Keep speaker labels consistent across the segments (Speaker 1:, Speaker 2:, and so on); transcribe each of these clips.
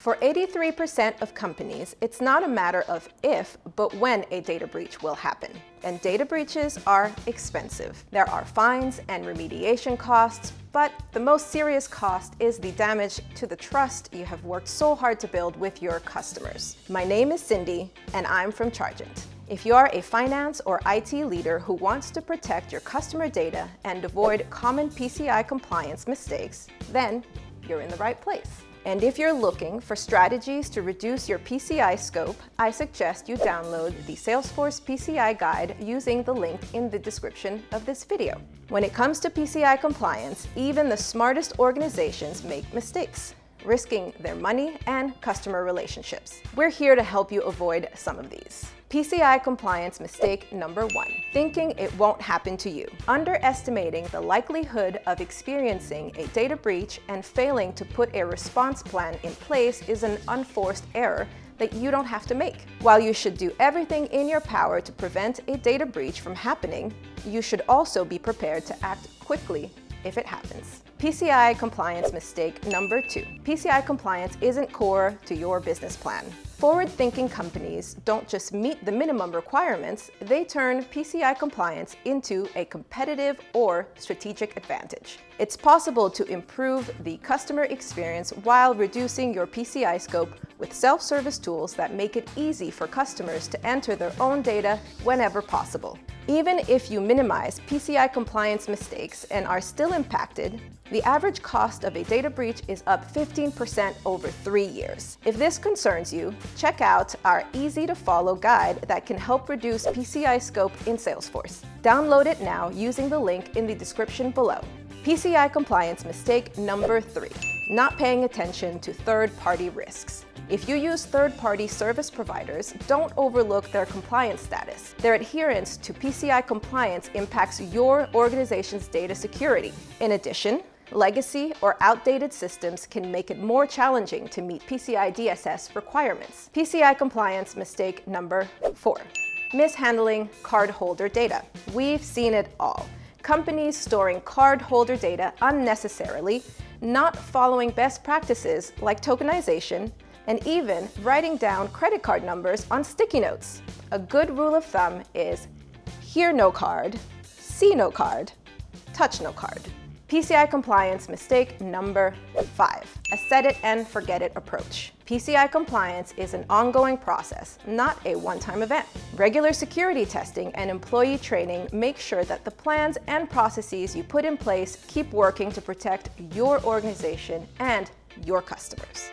Speaker 1: For 83% of companies, it's not a matter of if, but when a data breach will happen. And data breaches are expensive. There are fines and remediation costs, but the most serious cost is the damage to the trust you have worked so hard to build with your customers. My name is Cindy, and I'm from Chargent. If you are a finance or IT leader who wants to protect your customer data and avoid common PCI compliance mistakes, then you're in the right place. And if you're looking for strategies to reduce your PCI scope, I suggest you download the Salesforce PCI guide using the link in the description of this video. When it comes to PCI compliance, even the smartest organizations make mistakes, risking their money and customer relationships. We're here to help you avoid some of these. PCI compliance mistake number 1, thinking it won't happen to you. Underestimating the likelihood of experiencing a data breach and failing to put a response plan in place is an unforced error that you don't have to make. While you should do everything in your power to prevent a data breach from happening, you should also be prepared to act quickly if it happens. PCI compliance mistake number 2. PCI compliance isn't core to your business plan. Forward-thinking companies don't just meet the minimum requirements, they turn PCI compliance into a competitive or strategic advantage. It's possible to improve the customer experience while reducing your PCI scope with self-service tools that make it easy for customers to enter their own data whenever possible. Even if you minimize PCI compliance mistakes and are still impacted, the average cost of a data breach is up 15% over 3 years. If this concerns you, check out our easy-to-follow guide that can help reduce PCI scope in Salesforce. Download it now using the link in the description below. PCI compliance mistake number 3, not paying attention to third-party risks. If you use third-party service providers, don't overlook their compliance status. Their adherence to PCI compliance impacts your organization's data security. In addition, legacy or outdated systems can make it more challenging to meet PCI DSS requirements. PCI compliance mistake number 4, mishandling cardholder data. We've seen it all. Companies storing cardholder data unnecessarily, not following best practices like tokenization, and even writing down credit card numbers on sticky notes. A good rule of thumb is hear no card, see no card, touch no card. PCI compliance mistake number 5, a set it and forget it approach. PCI compliance is an ongoing process, not a one-time event. Regular security testing and employee training make sure that the plans and processes you put in place keep working to protect your organization and your customers.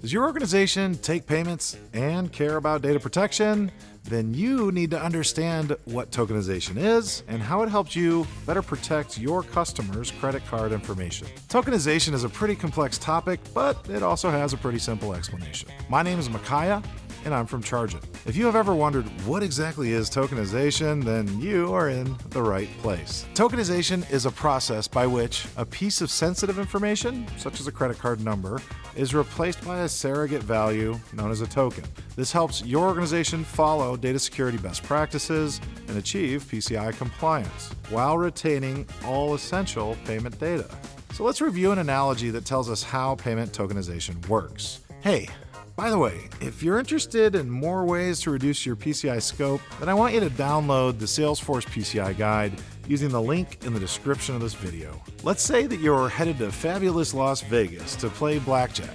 Speaker 2: Does your organization take payments and care about data protection? Then you need to understand what tokenization is and how it helps you better protect your customers' credit card information. Tokenization is a pretty complex topic, but it also has a pretty simple explanation. My name is Micaiah, and I'm from Chargent. If you have ever wondered what exactly is tokenization, then you are in the right place. Tokenization is a process by which a piece of sensitive information, such as a credit card number, is replaced by a surrogate value known as a token. This helps your organization follow data security best practices and achieve PCI compliance while retaining all essential payment data. So let's review an analogy that tells us how payment tokenization works. Hey, by the way, if you're interested in more ways to reduce your PCI scope, then I want you to download the Salesforce PCI guide using the link in the description of this video. Let's say that you're headed to fabulous Las Vegas to play blackjack,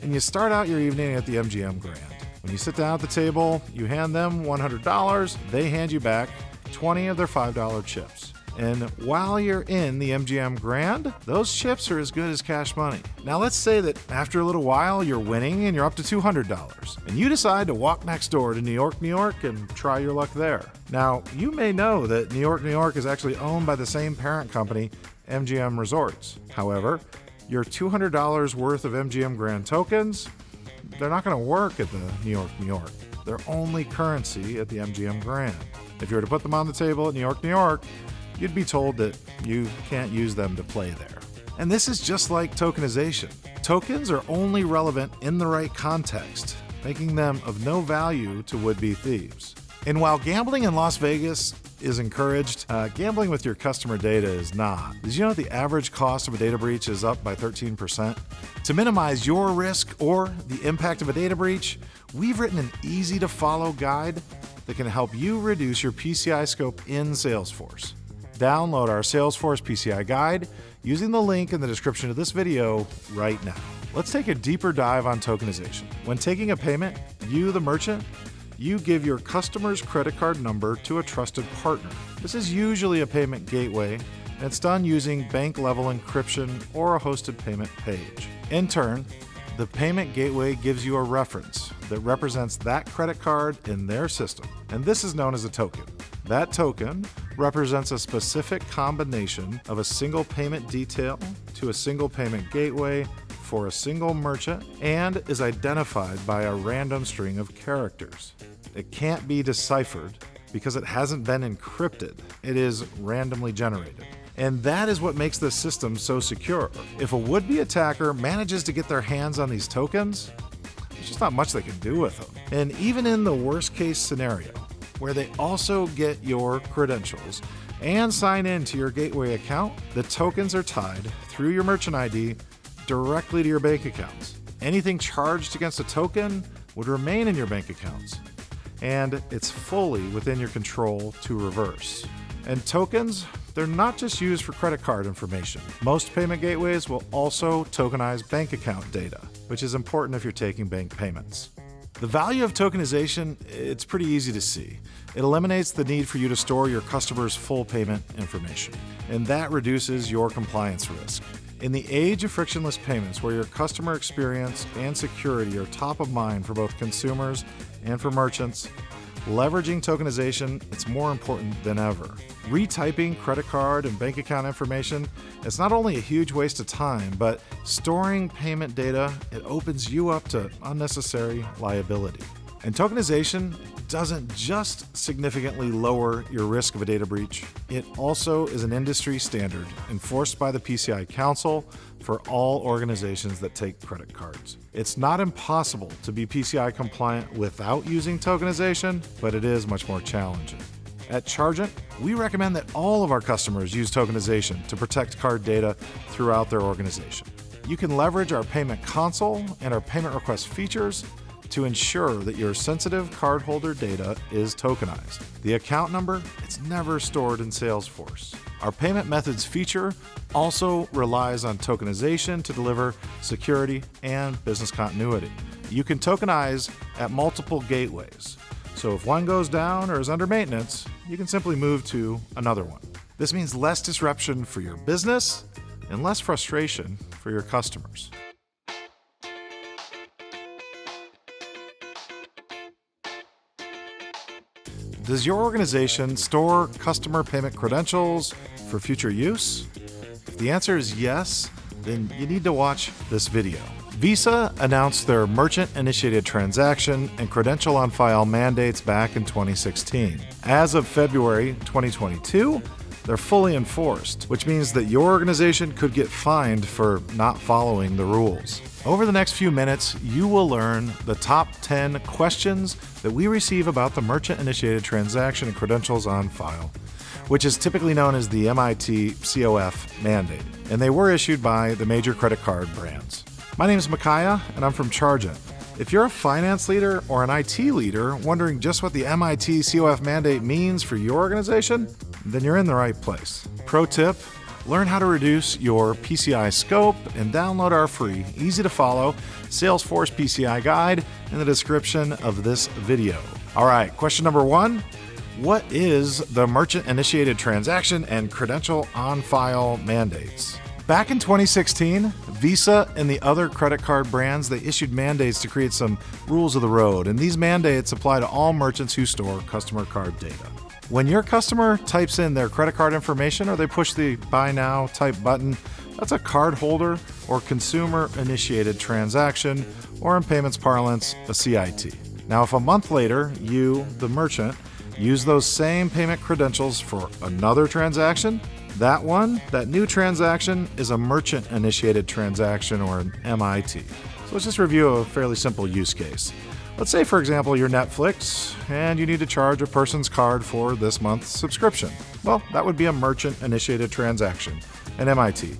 Speaker 2: and you start out your evening at the MGM Grand. When you sit down at the table, you hand them $100, they hand you back 20 of their $5 chips. And while you're in the MGM Grand, those chips are as good as cash money. Now let's say that after a little while you're winning and you're up to $200, and you decide to walk next door to New York, New York and try your luck there. Now, you may know that New York, New York is actually owned by the same parent company, MGM Resorts. However, your $200 worth of MGM Grand tokens, they're not going to work at the New York, New York. They're only currency at the MGM Grand. If you were to put them on the table at New York, New York, you'd be told that you can't use them to play there. And this is just like tokenization. Tokens are only relevant in the right context, making them of no value to would-be thieves. And while gambling in Las Vegas is encouraged, gambling with your customer data is not. Did you know that the average cost of a data breach is up by 13%? To minimize your risk or the impact of a data breach, we've written an easy-to-follow guide that can help you reduce your PCI scope in Salesforce. Download our Salesforce PCI guide using the link in the description of this video right now. Let's take a deeper dive on tokenization. When taking a payment, you, the merchant, you give your customer's credit card number to a trusted partner. This is usually a payment gateway, and it's done using bank-level encryption or a hosted payment page. In turn, the payment gateway gives you a reference that represents that credit card in their system, and this is known as a token. That token represents a specific combination of a single payment detail to a single payment gateway for a single merchant and is identified by a random string of characters. It can't be deciphered because it hasn't been encrypted. It is randomly generated. And that is what makes this system so secure. If a would-be attacker manages to get their hands on these tokens, there's just not much they can do with them. And even in the worst-case scenario, where they also get your credentials and sign in to your gateway account, the tokens are tied through your merchant ID directly to your bank accounts. Anything charged against a token would remain in your bank accounts, and it's fully within your control to reverse. And tokens, they're not just used for credit card information. Most payment gateways will also tokenize bank account data, which is important if you're taking bank payments. The value of tokenization, it's pretty easy to see. It eliminates the need for you to store your customer's full payment information, and that reduces your compliance risk. In the age of frictionless payments, where your customer experience and security are top of mind for both consumers and for merchants, leveraging tokenization, it's more important than ever. Retyping credit card and bank account information is not only a huge waste of time, but storing payment data, it opens you up to unnecessary liability. And tokenization doesn't just significantly lower your risk of a data breach, it also is an industry standard enforced by the PCI Council for all organizations that take credit cards. It's not impossible to be PCI compliant without using tokenization, but it is much more challenging. At Chargent, we recommend that all of our customers use tokenization to protect card data throughout their organization. You can leverage our payment console and our payment request features to ensure that your sensitive cardholder data is tokenized. The account number, it's never stored in Salesforce. Our payment methods feature also relies on tokenization to deliver security and business continuity. You can tokenize at multiple gateways. So if one goes down or is under maintenance, you can simply move to another one. This means less disruption for your business and less frustration for your customers. Does your organization store customer payment credentials for future use? If the answer is yes, then you need to watch this video. Visa announced their merchant-initiated transaction and Credential-on-File mandates back in 2016. As of February 2022, they're fully enforced, which means that your organization could get fined for not following the rules. Over the next few minutes, you will learn the top 10 questions that we receive about the merchant-initiated transaction and Credentials-on-File, which is typically known as the MIT COF mandate, and they were issued by the major credit card brands. My name is Micaiah, and I'm from Chargent. If you're a finance leader or an IT leader wondering just what the MIT COF mandate means for your organization, then you're in the right place. Pro tip, learn how to reduce your PCI scope and download our free, easy-to-follow Salesforce PCI guide in the description of this video. All right, question number 1. What is the merchant-initiated transaction and Credential-on-File mandates? Back in 2016, Visa and the other credit card brands, they issued mandates to create some rules of the road, and these mandates apply to all merchants who store customer card data. When your customer types in their credit card information or they push the Buy Now type button, that's a cardholder or consumer-initiated transaction, or in payments parlance, a CIT. Now, if a month later, you, the merchant, use those same payment credentials for another transaction, that new transaction is a merchant-initiated transaction, or an MIT. So let's just review a fairly simple use case. Let's say, for example, you're Netflix and you need to charge a person's card for this month's subscription. Well, that would be a merchant-initiated transaction at MIT,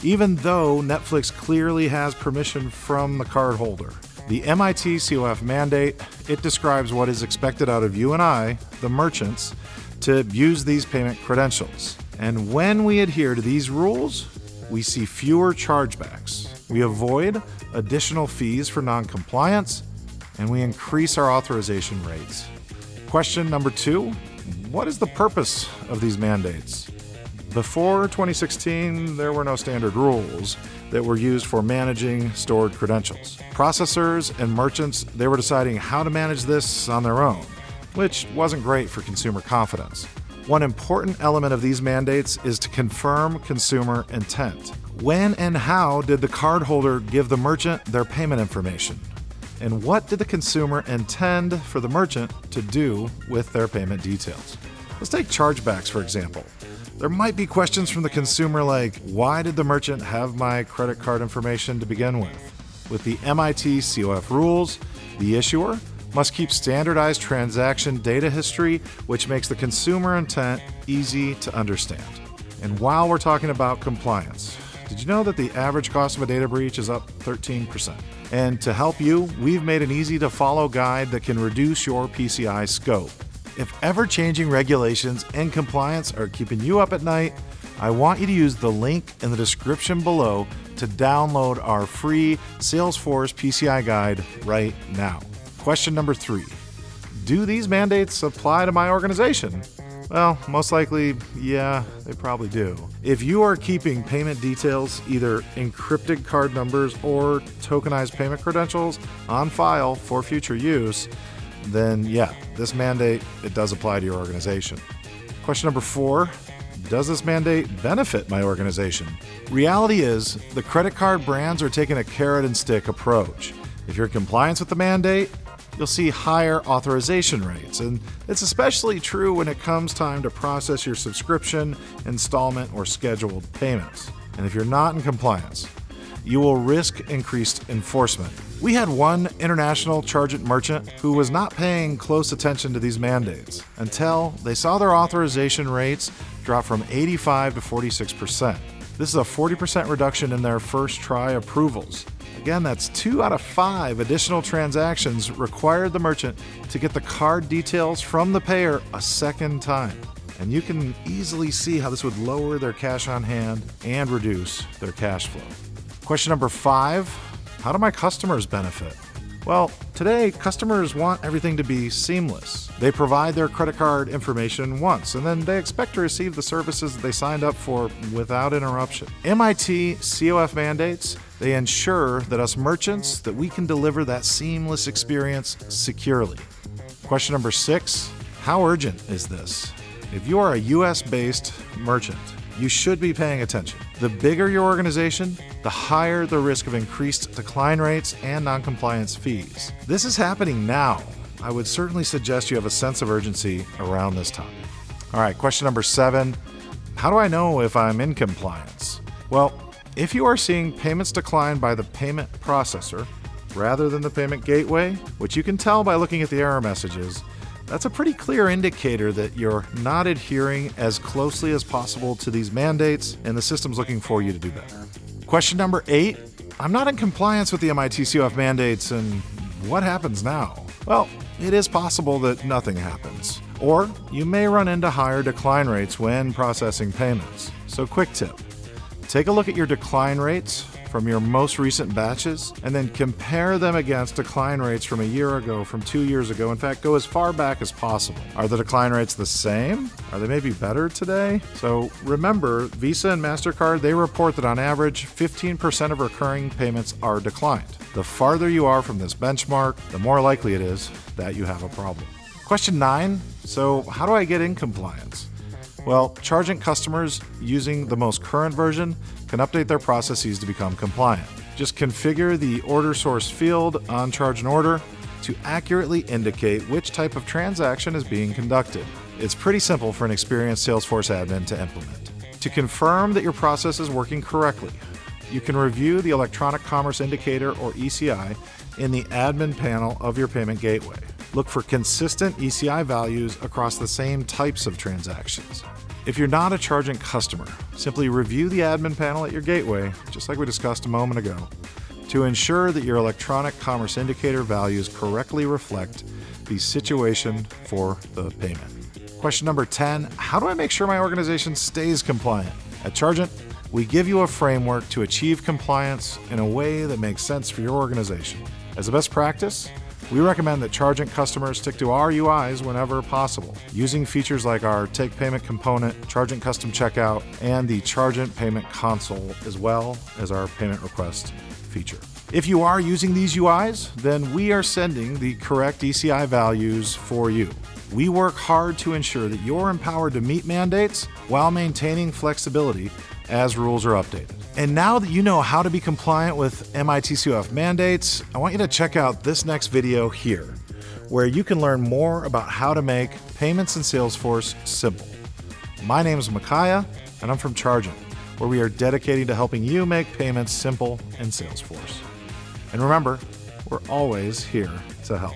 Speaker 2: even though Netflix clearly has permission from the cardholder. The MIT COF mandate, it describes what is expected out of you and I, the merchants, to use these payment credentials. And when we adhere to these rules, we see fewer chargebacks. We avoid additional fees for non-compliance, and we increase our authorization rates. Question number 2, what is the purpose of these mandates? Before 2016, there were no standard rules that were used for managing stored credentials. Processors and merchants, they were deciding how to manage this on their own, which wasn't great for consumer confidence. One important element of these mandates is to confirm consumer intent. When and how did the cardholder give the merchant their payment information? And what did the consumer intend for the merchant to do with their payment details? Let's take chargebacks, for example. There might be questions from the consumer like, why did the merchant have my credit card information to begin with? With the MIT COF rules, the issuer must keep standardized transaction data history, which makes the consumer intent easy to understand. And while we're talking about compliance, did you know that the average cost of a data breach is up 13%? And to help you, we've made an easy-to-follow guide that can reduce your PCI scope. If ever-changing regulations and compliance are keeping you up at night, I want you to use the link in the description below to download our free Salesforce PCI guide right now. Question number 3, do these mandates apply to my organization? Well, most likely, yeah, they probably do. If you are keeping payment details, either encrypted card numbers or tokenized payment credentials on file for future use, then yeah, this mandate, it does apply to your organization. Question number 4, does this mandate benefit my organization? Reality is, the credit card brands are taking a carrot and stick approach. If you're in compliance with the mandate, you'll see higher authorization rates, and it's especially true when it comes time to process your subscription, installment, or scheduled payments. And if you're not in compliance, you will risk increased enforcement. We had one international Chargent merchant who was not paying close attention to these mandates until they saw their authorization rates drop from 85 to 46%. This is a 40% reduction in their first try approvals. Again, that's 2 out of 5 additional transactions required the merchant to get the card details from the payer a second time. And you can easily see how this would lower their cash on hand and reduce their cash flow. Question number 5, how do my customers benefit? Well, today, customers want everything to be seamless. They provide their credit card information once, and then they expect to receive the services that they signed up for without interruption. MIT COF mandates, they ensure that us merchants, that we can deliver that seamless experience securely. Question number 6, how urgent is this? If you are a US-based merchant, you should be paying attention. The bigger your organization, the higher the risk of increased decline rates and non-compliance fees. This is happening now. I would certainly suggest you have a sense of urgency around this topic. All right, question number 7, how do I know if I'm in compliance? Well, if you are seeing payments decline by the payment processor rather than the payment gateway, which you can tell by looking at the error messages, that's a pretty clear indicator that you're not adhering as closely as possible to these mandates, and the system's looking for you to do better. Question number 8, I'm not in compliance with the MIT COF mandates, and what happens now? Well, it is possible that nothing happens, or you may run into higher decline rates when processing payments. So quick tip, take a look at your decline rates from your most recent batches, and then compare them against decline rates from a year ago, from 2 years ago. In fact, go as far back as possible. Are the decline rates the same? Are they maybe better today? So remember, Visa and MasterCard, they report that on average, 15% of recurring payments are declined. The farther you are from this benchmark, the more likely it is that you have a problem. Question 9, so how do I get in compliance? Well, Chargent customers using the most current version can update their processes to become compliant. Just configure the order source field on Chargent order to accurately indicate which type of transaction is being conducted. It's pretty simple for an experienced Salesforce admin to implement. To confirm that your process is working correctly, you can review the Electronic Commerce Indicator, or ECI, in the admin panel of your payment gateway. Look for consistent ECI values across the same types of transactions. If you're not a Chargent customer, simply review the admin panel at your gateway, just like we discussed a moment ago, to ensure that your Electronic Commerce Indicator values correctly reflect the situation for the payment. Question number 10, how do I make sure my organization stays compliant? At Chargent, we give you a framework to achieve compliance in a way that makes sense for your organization. As a best practice, we recommend that Chargent customers stick to our UIs whenever possible, using features like our Take Payment component, Chargent Custom Checkout, and the Chargent Payment Console, as well as our Payment Request feature. If you are using these UIs, then we are sending the correct ECI values for you. We work hard to ensure that you're empowered to meet mandates while maintaining flexibility as rules are updated. And now that you know how to be compliant with MIT COF mandates, I want you to check out this next video here, where you can learn more about how to make payments in Salesforce simple. My name is Micaiah, and I'm from Chargent, where we are dedicated to helping you make payments simple in Salesforce. And remember, we're always here to help.